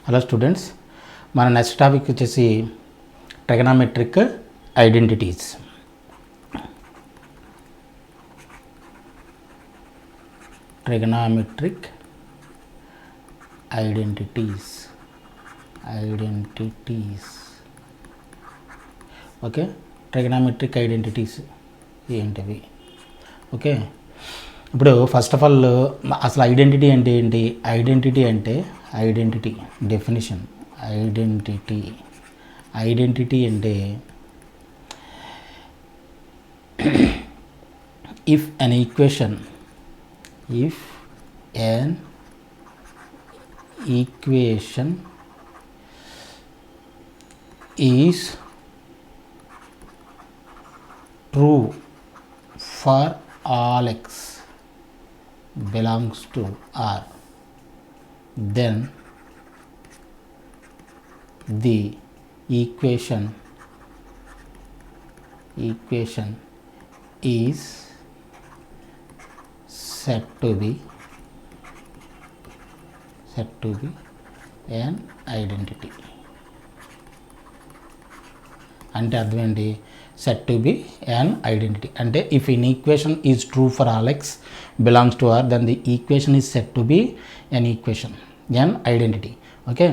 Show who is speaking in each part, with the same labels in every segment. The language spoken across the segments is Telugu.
Speaker 1: హలో స్టూడెంట్స్, మన నెక్స్ట్ టాపిక్ వచ్చేసి trigonometric identities. Trigonometric identities okay. Trigonometric identities ఏంటివి? ఓకే, ఇప్పుడు ఫస్ట్ ఆఫ్ ఆల్ అసలు ఐడెంటిటీ అంటే ఏంటి? Identity definition. ఐడెంటిటీ అంటే if an equation is true for all x belongs to R, then the equation is said to be an identity. అంటే అర్థం ఏంటి? Set to be an identity అంటే if in equation is true for all x belongs to R, then the equation is set to be an identity. Okay,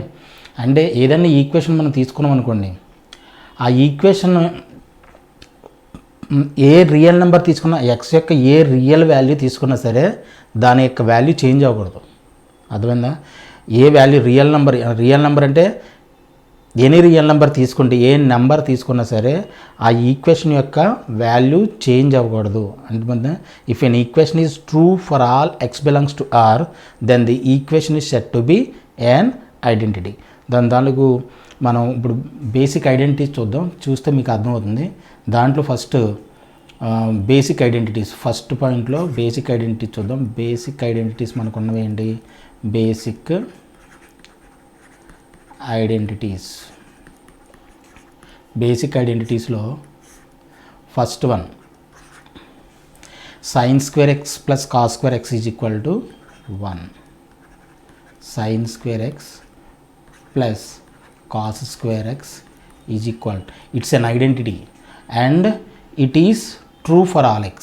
Speaker 1: అంటే ఏదైనా ఈక్వేషన్ మనం తీసుకున్నాం అనుకోండి, ఆ ఈక్వేషన్ ఏ రియల్ నెంబర్ తీసుకున్నా, ఎక్స్ యొక్క ఏ రియల్ వాల్యూ తీసుకున్నా సరే దాని యొక్క వాల్యూ చేంజ్ అవ్వకూడదు. అర్థమైందా? ఏ వాల్యూ రియల్ నెంబర్ అంటే ఎనీ రియల్ నెంబర్ తీసుకుంటే, ఏ నెంబర్ తీసుకున్నా సరే ఆ ఈక్వేషన్ యొక్క వాల్యూ చేంజ్ అవ్వకూడదు. అంటే if an equation is true for all x belongs to R, then the equation is set to be an identity. దానికి మనం ఇప్పుడు బేసిక్ ఐడెంటిటీస్ చూస్తే మీకు అర్థమవుతుంది. దాంట్లో ఫస్ట్ బేసిక్ ఐడెంటిటీస్, ఫస్ట్ పాయింట్లో బేసిక్ ఐడెంటిటీస్ చూద్దాం. బేసిక్ ఐడెంటిటీస్ మనకు ఉన్నవి ఏంటి? బేసిక్ ఐడెంటిటీస్లో first one sin square x plus cos square x is equal to 1. sin square x plus cos square x is equal to, it's an identity and it is true for all x.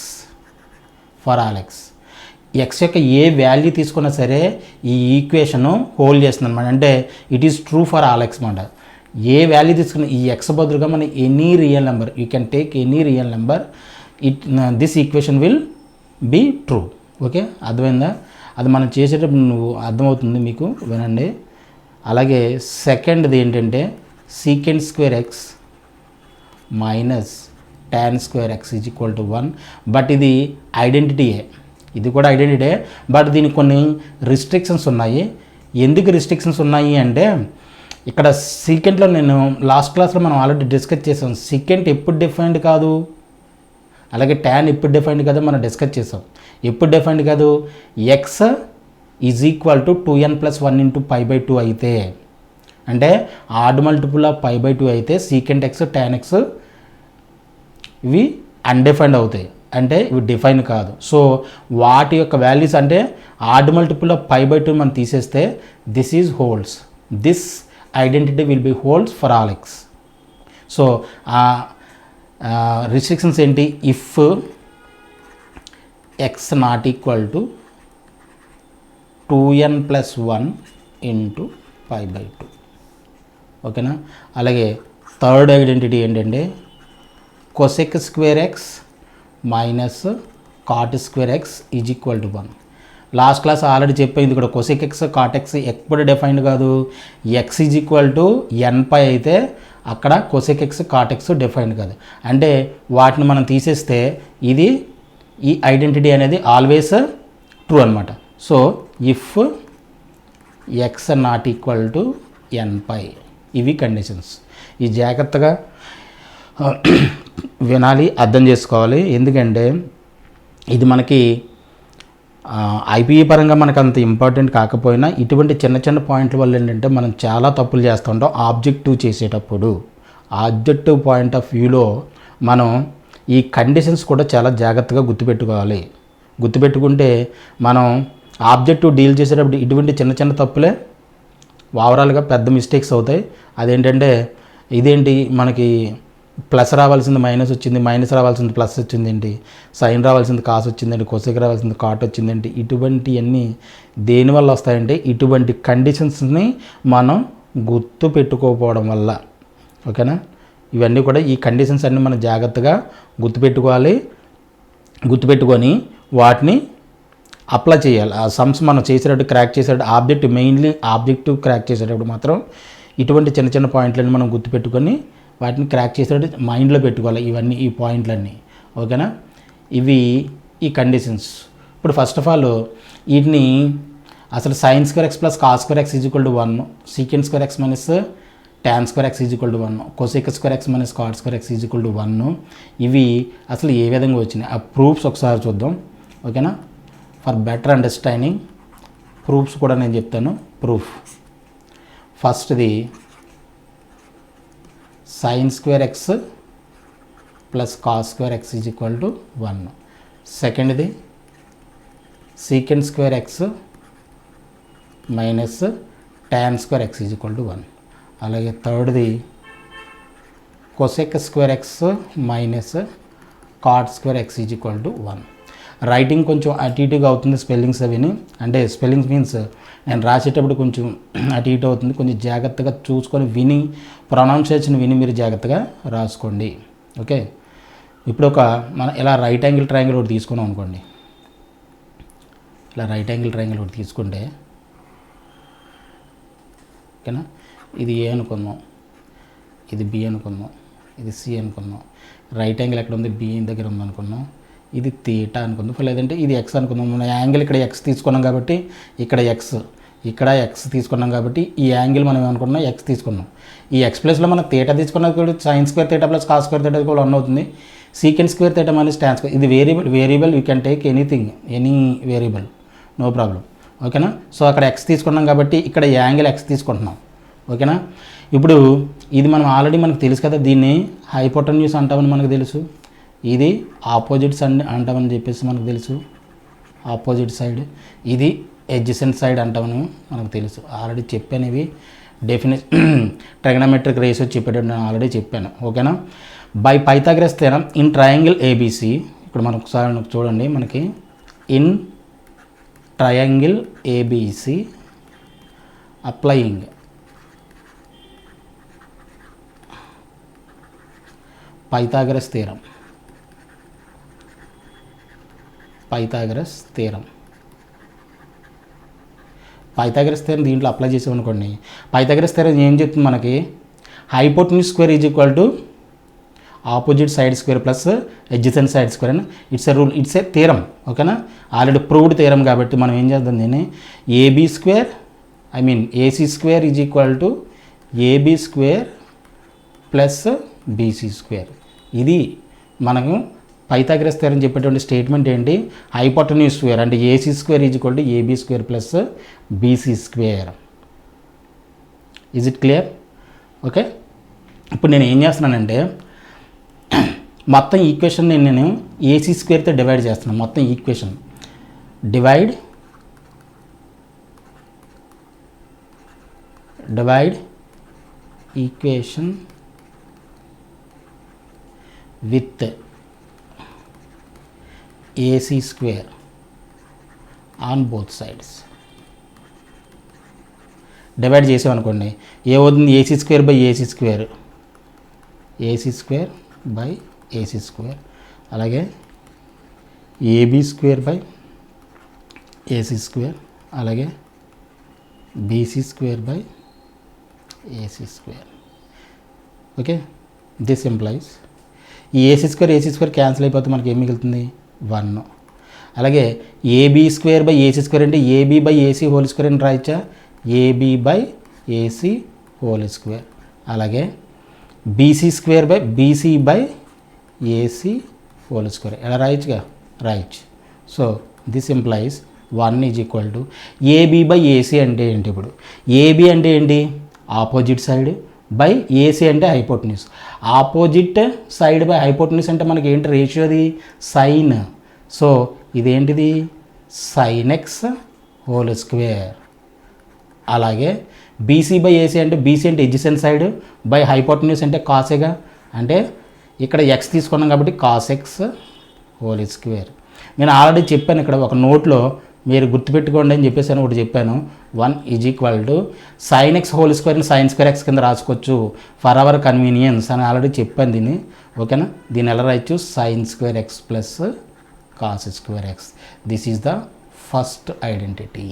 Speaker 1: X యొక్క ఏ వాల్యూ తీసుకున్నా సరే ఈ ఈక్వేషను హోల్డ్ చేస్తుంది అనమాట. అంటే it is true for all x అనమాట. ఏ వాల్యూ తీసుకున్న ఈ ఎక్స్ బదులుగా మన any real number, you can take any real number, this equation will be true. Okay, అర్థమైందా? అది మనం చేసేటప్పుడు నువ్వు అర్థమవుతుంది మీకు, వినండి. అలాగే సెకండ్ది ఏంటంటే second square x minus tan square x is equal to 1. But ఇది ఐడెంటిటీయే, ఇది కూడా ఐడెంటిటీ, బట్ దీనికి కొన్ని రిస్ట్రిక్షన్స్ ఉన్నాయి. ఎందుకు రిస్ట్రిక్షన్స్ ఉన్నాయి అంటే, ఇక్కడ సీకెంట్లో నేను లాస్ట్ క్లాస్లో మనం ఆల్రెడీ డిస్కస్ చేసాం. సీకెంట్ ఎప్పుడు డిఫైన్డ్ కాదు, అలాగే ట్యాన్ ఎప్పుడు డిఫైన్డ్ కాదు మనం డిస్కస్ చేసాం. ఎప్పుడు డిఫైన్డ్ కాదు? X is equal to 2n+1 × π/2 అయితే, అంటే ఆడ్ మల్టిపుల్ ఆఫ్ π/2 అయితే సీకెంట్ ఎక్స్ ట్యాన్ ఎక్స్ ఇవి అన్డిఫైన్డ్ అవుతాయి, అంటే ఇవి డిఫైన్ కాదు. సో వాటి యొక్క వాల్యూస్ అంటే ఆడ్ మల్టిపుల్ ఆఫ్ π/2 మనం తీసేస్తే this is holds, this identity will be holds for all x. So restrictions ఏంటి? If x not equal to 2n+1 × π/2. ఓకేనా? అలాగే థర్డ్ ఐడెంటిటీ ఏంటంటే cosec square x minus cot square x is equal to 1. Last class already చెప్పింది ఇక్కడ cosec x cot x ఎప్పుడు డిఫైన్డ్ కాదు. x is equal to nπ అయితే అక్కడ cosec x cot x defined కాదు. అంటే వాటిని మనం తీసేస్తే ఇది ఈ ఐడెంటిటీ అనేది ఆల్వేస్ ట్రూ అనమాట. So if x not equal to nπ, ఇవి కండిషన్స్. ఈ జాగ్రత్తగా వినాలి, అర్థం చేసుకోవాలి. ఎందుకంటే ఇది మనకి ఐపీఈ పరంగా మనకు అంత ఇంపార్టెంట్ కాకపోయినా ఇటువంటి చిన్న చిన్న పాయింట్ల వల్ల ఏంటంటే మనం చాలా తప్పులు చేస్తూ ఉంటాం. ఆబ్జెక్టివ్ చేసేటప్పుడు ఆబ్జెక్టివ్ పాయింట్ ఆఫ్ వ్యూలో మనం ఈ కండిషన్స్ కూడా చాలా జాగ్రత్తగా గుర్తుపెట్టుకోవాలి. గుర్తుపెట్టుకుంటే మనం ఆబ్జెక్టివ్ డీల్ చేసేటప్పుడు ఇటువంటి చిన్న చిన్న తప్పులే ఓవరాల్గా పెద్ద మిస్టేక్స్ అవుతాయి. అదేంటంటే ఇదేంటి మనకి ప్లస్ రావాల్సింది మైనస్ వచ్చింది, మైనస్ రావాల్సింది ప్లస్ వచ్చింది ఏంటి, సైన్ రావాల్సింది కాస్ వచ్చిందండి, కొసెక్ రావాల్సింది కాట్ వచ్చిందండి. ఇటువంటివన్నీ దేనివల్ల వస్తాయంటే ఇటువంటి కండిషన్స్ని మనం గుర్తు పెట్టుకోకపోవడం వల్ల. ఓకేనా, ఇవన్నీ కూడా ఈ కండిషన్స్ అన్నీ మనం జాగ్రత్తగా గుర్తుపెట్టుకోవాలి. గుర్తుపెట్టుకొని వాటిని అప్లై చేయాలి. ఆ సమ్స్ మనం చేసేటప్పుడు క్రాక్ చేసేటప్పుడు మెయిన్లీ ఆబ్జెక్టివ్ క్రాక్ చేసేటప్పుడు మాత్రం ఇటువంటి చిన్న చిన్న పాయింట్లను మనం గుర్తుపెట్టుకొని వాటిని క్రాక్ చేసేటప్పుడు మైండ్లో పెట్టుకోవాలి ఇవన్నీ, ఈ పాయింట్లన్నీ. ఓకేనా, ఇవి ఈ కండిషన్స్. ఇప్పుడు ఫస్ట్ ఆఫ్ ఆల్ వీటిని అసలు sine square x plus cos square x is equal to 1, secant square x minus tan square x is equal to 1, cosec square x minus cot square x is equal to 1. ఇవి అసలు ఏ విధంగా వచ్చినాయి ఆ ప్రూఫ్స్ ఒకసారి చూద్దాం. ఓకేనా, ఫర్ బెటర్ అండర్స్టాండింగ్ ప్రూఫ్స్ కూడా నేను చెప్తాను. ప్రూఫ్ ఫస్ట్ది sine square x plus cos square x is equal to 1. సెకండ్ది secant square x minus tan square x is equal to 1. అలాగే థర్డ్ది cosec square x minus cot square x is equal to 1. Writing కొంచెం అటు ఇటుగా అవుతుంది స్పెల్లింగ్స్ అవిని, అంటే స్పెల్లింగ్స్ మీన్స్ నేను రాసేటప్పుడు కొంచెం అటు ఇటు అవుతుంది. కొంచెం జాగ్రత్తగా చూసుకొని విని ప్రొనౌన్సియేషన్ విని మీరు జాగ్రత్తగా రాసుకోండి. ఓకే, ఇప్పుడు మనం ఇలా రైట్ యాంగిల్ ట్రయాంగిల్ ఒకటి తీసుకున్నాం అనుకోండి. ఇలా రైట్ యాంగిల్ ట్రయాంగిల్ ఒకటి తీసుకుంటే ఓకేనా, ఇది ఏ అనుకుందాం, ఇది బి అనుకుందాం, ఇది సి అనుకుందాం. రైట్ యాంగిల్ ఎక్కడ ఉంది, బి దగ్గర ఉంది అనుకున్నాం. ఇది తీటా అనుకుందాం, లేదంటే ఇది ఎక్స్ అనుకుందాం. మన యాంగిల్ ఇక్కడ ఎక్స్ తీసుకున్నాం కాబట్టి ఇక్కడ ఎక్స్ తీసుకున్నాం కాబట్టి ఈ యాంగిల్ మనం ఏమనుకున్నాం, ఎక్స్ తీసుకున్నాం. ఈ ఎక్స్ ప్లస్లో మనం తీటా తీసుకున్నాం కాబట్టి sine square theta plus cos square theta కూడా 1 అవుతుంది. Secant square theta minus tan square, ఇది variable you can take anything, any variable, no problem. ఓకేనా, సో అక్కడ ఎక్స్ తీసుకున్నాం కాబట్టి ఇక్కడ యాంగిల్ ఎక్స్ తీసుకుంటున్నాం. ఓకేనా, ఇప్పుడు ఇది మనకు తెలుసు కదా, దీన్ని హైపోటెన్యూస్ అంటామని మనకు తెలుసు, ఇది ఆపోజిట్స్ అంటామని చెప్పేసి మనకు తెలుసు, ఆపోజిట్ సైడ్. ఇది ఎడ్జసెంట్ సైడ్ అంటామని మనకు తెలుసు. ఆల్రెడీ చెప్పాను, ఇవి ట్రిగనోమెట్రిక్ రేషియో చెప్పేటప్పుడు నేను ఆల్రెడీ చెప్పాను. ఓకేనా, by Pythagoras theorem in triangle ABC. ఇప్పుడు మనకు ఒకసారి చూడండి, మనకి in triangle ABC applying Pythagoras theorem. Pythagoras theorem దీంట్లో అప్లై చేసామనుకోండి. పైథాగరస్ థియరం ఏం చెప్తుంది మనకి, hypotenuse square is equal to opposite side square plus adjacent side square అని it's a rule, it's a theorem. ఓకేనా, ఆల్రెడీ ప్రూవ్డ్ థియరం కాబట్టి మనం ఏం చేద్దాం, దీన్ని AC square is equal to AB square plus BC square. ఇది మనకు పైథాగరస్ థియరం చెప్పేటువంటి స్టేట్మెంట్ ఏంటి, హైపోటెన్యూస్ స్క్వేర్ అంటే AC square is equal to AB square plus BC square. Is it clear? Okay, ఇప్పుడు నేను ఏం చేస్తున్నానంటే మొత్తం ఈక్వేషన్ నేను ఏసీ స్క్వేర్తో డివైడ్ చేస్తున్నాను. మొత్తం equation divide equation with AC square on both sides. Divide చేసామనుకోండి, ఏమవుతుంది, AC square by AC square, AC square by AC square. అలాగే AB square by AC square, అలాగే BC square by AC square. Okay, this implies ఈ ఏసీ స్క్వేర్ క్యాన్సిల్ అయిపోతే మనకి ఏం మిగులుతుంది, 1. అలాగే AB square by AC square అంటే AB by AC whole square అని రాయచ్చా, AB by AC whole square. అలాగే BC square by BC by AC whole square ఎలా రాయచ్చుగా, రాయచ్చు. So this implies 1 is equal to AB by AC అంటే ఏంటి, ఇప్పుడు ఏబీ అంటే ఏంటి, ఆపోజిట్ సైడ్ బై ఏసీ అంటే hypotenuse. Opposite side by hypotenuse అంటే మనకి ఏంటి రేషియో, అది సైన్. సో ఇదేంటిది, సైన్ ఎక్స్ హోల్ స్క్వేర్. అలాగే బీసీ బై ఏసీ అంటే బీసీ అంటే ఎడ్జసెంట్ సైడ్ బై హైపోటెన్యూస్ అంటే కాసేగా, అంటే ఇక్కడ ఎక్స్ తీసుకున్నాం కాబట్టి కాస్ ఎక్స్ హోల్ స్క్వేర్. నేను ఆల్రెడీ చెప్పాను ఇక్కడ ఒక నోట్లో మీరు గుర్తుపెట్టుకోండి అని చెప్పేసి అని ఒకటి చెప్పాను. 1 = sin x హోల్ స్క్వేర్ని sin స్క్వేర్ ఎక్స్ కింద రాసుకోవచ్చు ఫర్ అవర్ కన్వీనియన్స్ అని ఆల్రెడీ చెప్పాను దీన్ని. ఓకేనా, దీన్ని ఎలా రాయొచ్చు, sin square x plus cos square x. This is the first identity.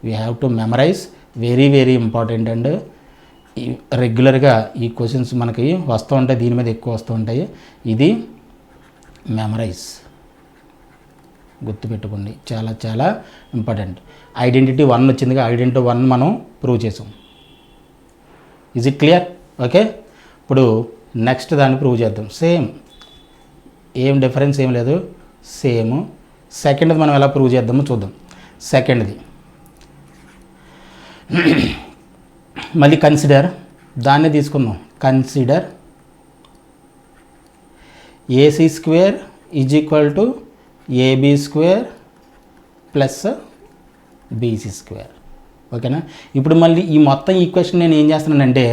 Speaker 1: We have to memorise, very very important. And రెగ్యులర్గా ఈ క్వశ్చన్స్ మనకి వస్తూ ఉంటాయి, దీని మీద ఎక్కువ వస్తూ ఉంటాయి. ఇది మెమరైజ్, గుర్తుపెట్టుకోండి, చాలా చాలా ఇంపార్టెంట్. ఐడెంటిటీ 1 వచ్చిందిగా, ఐడెంటిటీ 1 మనం ప్రూవ్ చేసాం. Is it clear? ఓకే, ఇప్పుడు నెక్స్ట్ దాన్ని ప్రూవ్ చేద్దాం. సేమ్, ఏం డిఫరెన్స్ ఏం లేదు, సేమ్. సెకండ్ది మనం ఎలా ప్రూవ్ చేద్దామో చూద్దాం. సెకండ్ది మళ్ళీ కన్సిడర్, దాన్నే తీసుకుందాం. Consider AC square is equal to AB square plus BC square. ఓకేనా, ఇప్పుడు మళ్ళీ ఈ మొత్తం ఈక్వేషన్ నేను ఏం చేస్తున్నానంటే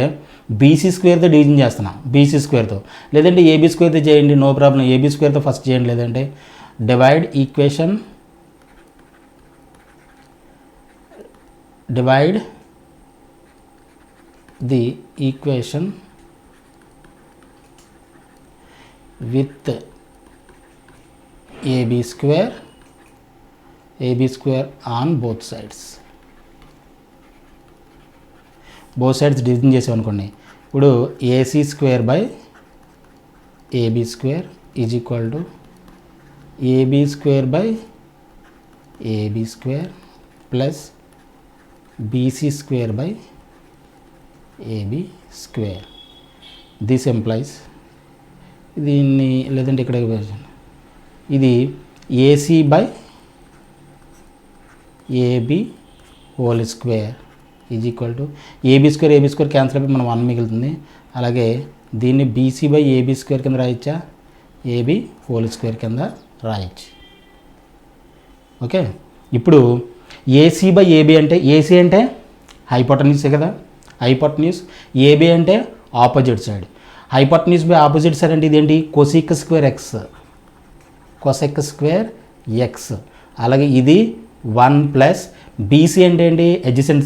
Speaker 1: బీసీ స్క్వేర్తో డివిజన్ చేస్తున్నాను, బీసీ స్క్వేర్తో. లేదంటే ఏబీ స్క్వేర్తో చేయండి, నో ప్రాబ్లం. ఏబీ స్క్వేర్తో ఫస్ట్ చేయండి, లేదంటే divide equation, divide the equation with AB square on both sides. Both sides division చేసామనుకోండి, ఇప్పుడు AC square by AB square is equal to AB square by AB square plus BC square by AB square. This employees దీన్ని, లేదంటే ఇక్కడ ఇది AC by AB whole square is equal to AB square cancel అయిపోయి మనం 1 మిగులుతుంది. అలాగే దీన్ని బీసీ బై ఏబీ స్క్వేర్ కింద రాయొచ్చా, ఏబీ హోల్ స్క్వేర్ కింద రాయొచ్చు. ఓకే, ఇప్పుడు ఏసీ బై ఏబీ అంటే, ఏసీ అంటే హైపోటెన్యూసే కదా, హైపోటెన్యూస్. ఏబీ అంటే opposite side. Hypotenuse by opposite side అంటే ఇదేంటి, cosec square x, cosec square x. అలాగే ఇది 1 ప్లస్ బీసీ అంటే ఏంటి, ఎడ్జసెంట్.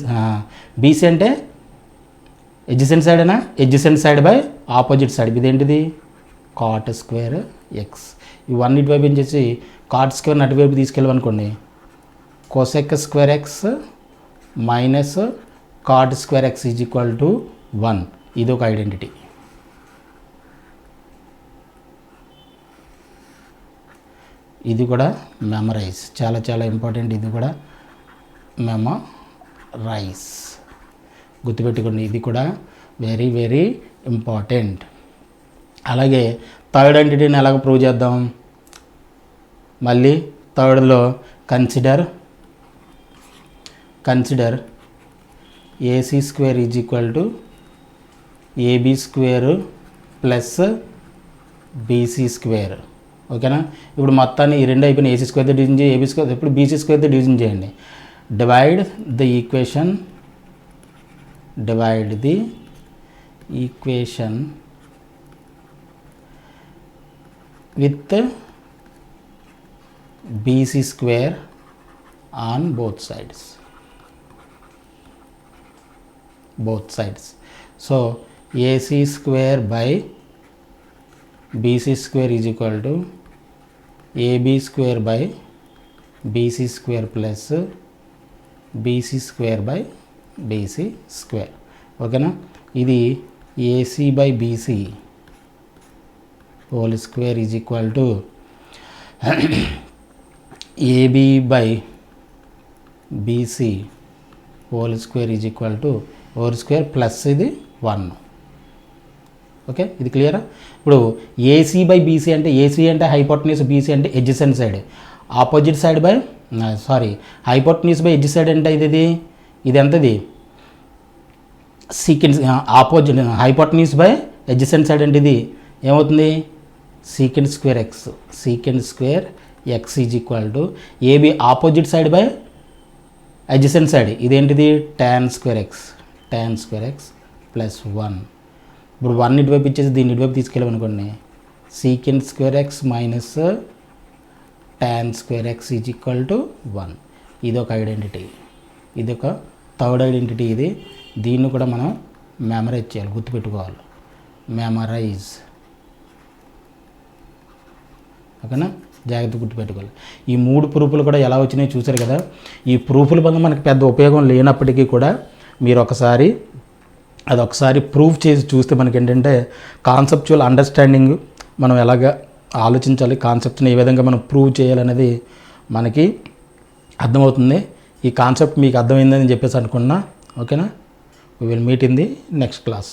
Speaker 1: బీసీ అంటే ఎడ్జసెంట్ సైడ్ అయినా, adjacent side by opposite side. ఇదేంటిది, కాట్ స్క్వేర్ ఎక్స్. ఇవన్నీ ఇటువైపు ఏం చేసి కాట్ స్క్వేర్ అటువైపు తీసుకెళ్ళమనుకోండి, cosec square x minus cot square x is equal to 1. ఇది ఒక ఐడెంటిటీ. ఇది కూడా మెమరైజ్, చాలా చాలా ఇంపార్టెంట్. ఇది కూడా మెమరైజ్, గుర్తుపెట్టుకోండి, ఇది కూడా వెరీ వెరీ ఇంపార్టెంట్. అలాగే థర్డ్ ఐడెంటిటీని ఎలాగ ప్రూవ్ చేద్దాం, మళ్ళీ థర్డ్లో consider AC square is equal to AB square plus BC square. ఓకేనా, ఇప్పుడు మొత్తాన్ని ఈ రెండు అయిపోయిన ఏసీ స్క్వేర్తో డివిజన్ చేయి, ఏబీ స్క్వేర్, ఇప్పుడు బీసీ స్క్వేర్తో డివిజన్ చేయండి. Divide the equation with BC square on both sides. So AC square by BC square is equal to AB square by BC square plus BC square by BC square. ఓకేనా, ఇది AC by BC whole square is equal to AB by BC whole square is equal to whole square plus ఇది 1. ఓకే, ఇది క్లియరా? ఇప్పుడు ఏసీ బై బీసీ అంటే, ఏసీ అంటే హైపోటెన్యూస్, బీసీ అంటే adjacent side. Opposite side by hypotenuse by edge side అంటే ఇది ఎంతది, secant. Opposite hypotenuse by adjacent side అంటే ఇది ఏమవుతుంది, secant square x is equal to AB opposite side by adjacent side ఇదేంటిది tan స్క్వేర్ ఎక్స్ ప్లస్ 1. ఇప్పుడు 1 ఇటువైపు ఇచ్చేసి దీన్ని ఇటువైపు తీసుకెళ్ళామనుకోండి, secant square x minus tan square x is equal to 1. ఇది ఒక ఐడెంటిటీ, ఇది ఒక థర్డ్ ఐడెంటిటీ. ఇది దీన్ని కూడా మనం మెమరైజ్ చేయాలి, గుర్తుపెట్టుకోవాలి. మెమరైజ్, ఓకేనా, జాగ్రత్త గుర్తుపెట్టుకోవాలి. ఈ 3 ప్రూఫ్లు కూడా ఎలా వచ్చినాయో చూసారు కదా. ఈ ప్రూఫ్ల వల్ల మనకి పెద్ద ఉపయోగం లేనప్పటికీ కూడా మీరు ఒకసారి ప్రూఫ్ చేసి చూస్తే మనకి ఏంటంటే కాన్సెప్చువల్ అండర్స్టాండింగ్, మనం ఎలాగ ఆలోచించాలి, కాన్సెప్ట్ని ఏ విధంగా మనం ప్రూవ్ చేయాలనేది మనకి అర్థమవుతుంది. ఈ కాన్సెప్ట్ మీకు అర్థమైందని చెప్పేసి అనుకున్నా. ఓకేనా, we will meet in the next class.